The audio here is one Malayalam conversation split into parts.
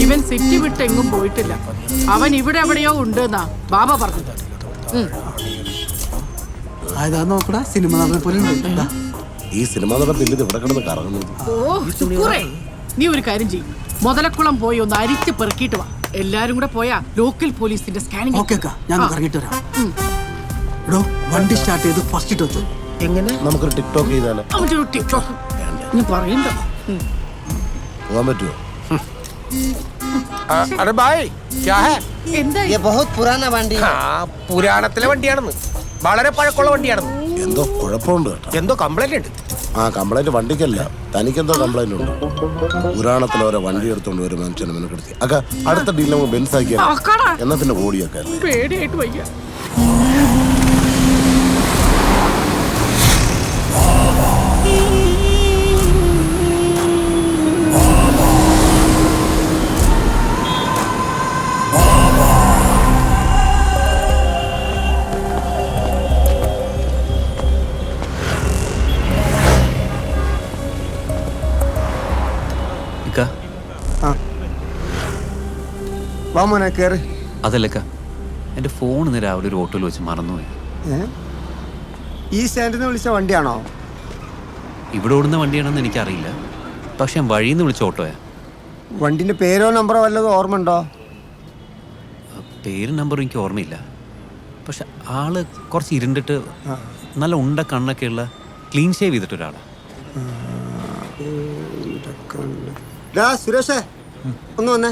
ഇവൻ സിറ്റി വിട്ട് എങ്ങും പോയിട്ടില്ല. അവൻ ഇവിടെ എവിടെയോ ഉണ്ട് എന്നാ ബാബ പറഞ്ഞത്. നോക്കടാ, സിനിമ നടനെ പോലെ ഉണ്ട്. ഈ സിനിമ നടൻ പിന്നെ ഇവിടെ കിടന്ന് കറങ്ങുന്നു. നീ ഒരു കാര്യം ചെയ്യും, മുതലക്കുളം പോയി ഒന്ന് അരിച്ച് പെറുക്കിയിട്ട് വാ. എല്ലാരും കൂടെ പോയാ ലോക്കൽ പോലീസിന്റെ സ്കാനിങ്. ഞാൻ ഇറങ്ങിട്ട് വരാം. വണ്ടി സ്റ്റാർട്ട് ചെയ്ത് ഫസ്റ്റ് ഇട്ട് വെച്ചു. എങ്ങനെ നമുക്കൊരു ടിക്ടോക്ക് ചെയ്താലോ? ടിക്ടോക്ക് നീ പറയണ്ട. പോകാൻ പറ്റുമോ? अरे भाई क्या है? ये बहुत पुराना വണ്ടി. പുരാണത്തിലെ വണ്ടിയാണെന്ന്, വളരെ പഴക്കമുള്ള വണ്ടിയാണെന്ന്. എന്തോ കുഴപ്പമുണ്ട്, എന്തോ കംപ്ലൈന്റ് ഉണ്ട്. കംപ്ലൈന്റ് വണ്ടിക്കല്ല, തനിക്കെന്തോ കംപ്ലൈന്റ് ഉണ്ട്. പുരാണത്തിൽ ഓരോ വണ്ടി എടുത്തോണ്ട് ഒരു മനുഷ്യനെ മെനക്കെടുത്തി. അടുത്ത ഡീൽ നമുക്ക് ബെൻസ് ആക്കിയാൽ എന്നാ പിന്നെ ഓടിയൊക്കെ പേടിയായിട്ട് വയ്യ. അതല്ലക്ക, എന്റെ ഫോൺ ഇന്ന് രാവിലെ ഒരു ഓട്ടോയിൽ വെച്ച് മറന്നുപോയി. ഈ സ്റ്റാൻഡിൽ നിന്ന് വിളിച്ച വണ്ടിയാണോ? ഇവിടെ ഓടുന്ന വണ്ടിയാണെന്ന് എനിക്കറിയില്ല, പക്ഷെ ഞാൻ വഴിയിൽ നിന്ന് വിളിച്ച ഓട്ടോയാ. വണ്ടിന്റെ പേരോ നമ്പറോ വല്ലതും ഓർമ്മ ഉണ്ടോ? പേരും നമ്പറും എനിക്ക് ഓർമ്മയില്ല, പക്ഷെ ആള് കുറച്ച് ഇരുണ്ടിട്ട് നല്ല ഉണ്ട കണ്ണൊക്കെയുള്ള ക്ലീൻ ഷേവ് ചെയ്തിട്ടൊരാളാണ്. സുരേഷേ ഒന്ന് വന്നേ.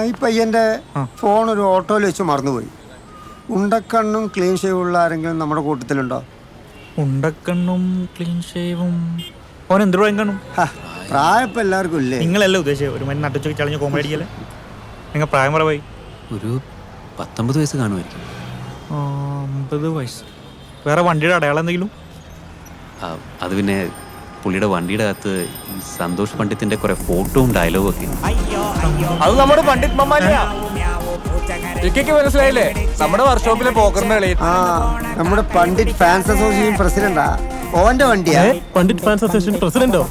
ഈ പയ്യന്റെ ഫോൺ ഒരു ഓട്ടോയിൽ വെച്ച് മറന്നുപോയി. ഉണ്ടക്കണ്ണും ക്ലീൻ ഷേവ് ഉള്ള ആരെങ്കിലും നമ്മുടെ കൂട്ടത്തിലുണ്ടോ? ഉണ്ടക്കണ്ണും ക്ലീൻ ഷേവും ഓൻ എന്ത് പ്രായം കാണും? പ്രായപ്പം എല്ലാവർക്കും ഇല്ലേ? നിങ്ങളല്ലേ ഉദ്ദേശിച്ചത് ഒരു മണി നട്ടുച്ചൊക്കെ ചളഞ്ഞ കോമഡി അടിക്കല്ലേ? നിങ്ങൾ പ്രായം പറവായി ഒരു 19 വയസ്സ് കാണുമായിരിക്കും. 50 വയസ്സ്. വേറെ വണ്ടിയുടെ അടയാളം എന്തെങ്കിലും? അത് പിന്നെ പുള്ളിയുടെ വണ്ടിയുടെ അകത്ത് സന്തോഷ് പണ്ഡിത്തിന്റെ കുറെ ഫോട്ടോയും ഡയലോഗും ഒക്കെ. അത് നമ്മുടെ പണ്ഡിറ്റ് മനസ്സിലായില്ലേ? നമ്മുടെ വർക്ക്ഷോപ്പിലെ പോക്കറിന്റെ കളി. നമ്മുടെ പണ്ഡിറ്റ് ഫാൻസ് അസോസിയേഷൻ പ്രസിഡന്റാ. ഓന്റെ വണ്ടിയാ? പണ്ഡിറ്റ് ഫാൻസ് അസോസിയേഷൻ പ്രസിഡന്റോ?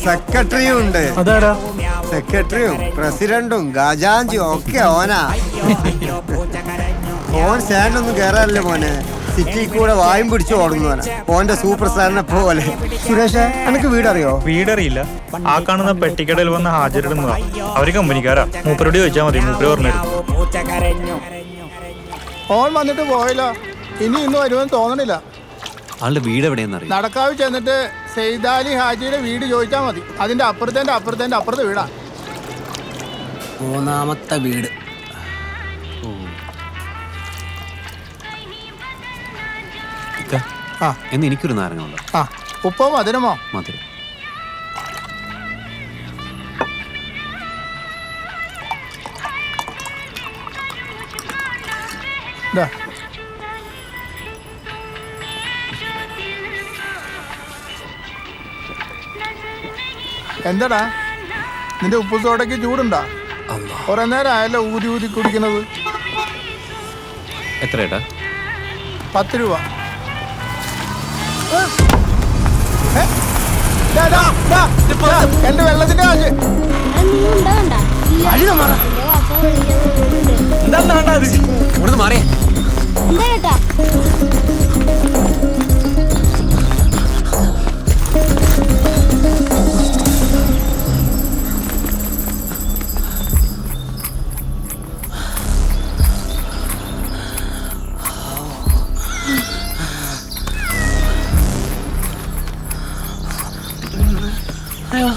സെക്രട്ടറിയും ഉണ്ട്. അതാരാ? സെക്രട്ടറിയും പ്രസിഡന്റും ഖജാൻജിയും ഒക്കെ ഓനാ. ഓൻ സ്റ്റാൻഡൊന്നും കയറാറില്ല മോനെ, സിറ്റി കൂടെ വായും പിടിച്ചു ഓടുന്നവനാ. ഓന്റെ സൂപ്പർ സ്റ്റാറിനെ പോലെ. സുരേഷ്, എനിക്ക് വീടറിയോ? വീടറിയില്ല. ആ കാണുന്ന പെട്ടിക്കടയിൽ വന്ന് ഹാജരിടുന്നതാ. അവര് കമ്പനിക്കാരാ. മൂപ്പരോട് ചോദിച്ചാൽ മതി, മൂപ്പര് പറഞ്ഞു. ഓൻ വന്നിട്ട് പോയല്ലോ, ഇനി ഇന്ന് വരുമെന്ന് തോന്നണില്ല. ആളുടെ വീട് എവിടെയെന്നറിയാം. നടക്കാവ് ചെന്നിട്ട് സെയ്താലി ഹാജിയുടെ വീട് ചോദിച്ചാൽ മതി. അതിന്റെ അപ്പുറത്തെ വീടാ. 3ാമത്തെ വീട്. എന്ന് എനിക്കൊരു നാരങ്ങ ഉണ്ടോ? ഉപ്പോ മധുരമോ? മധുരം. എന്താടാ നിന്റെ ഉപ്പു സോഡയ്ക്ക് ചൂടുണ്ടാ? കുറെ നേരം ആയല്ലോ ഊതി കുടിക്കുന്നത്. എത്ര ഏട്ടാ? 10 രൂപ. എന്റെ വെള്ളത്തിന്റെ കാശ്. ഇവിടുന്ന് മാറിയേ. അയ്യോ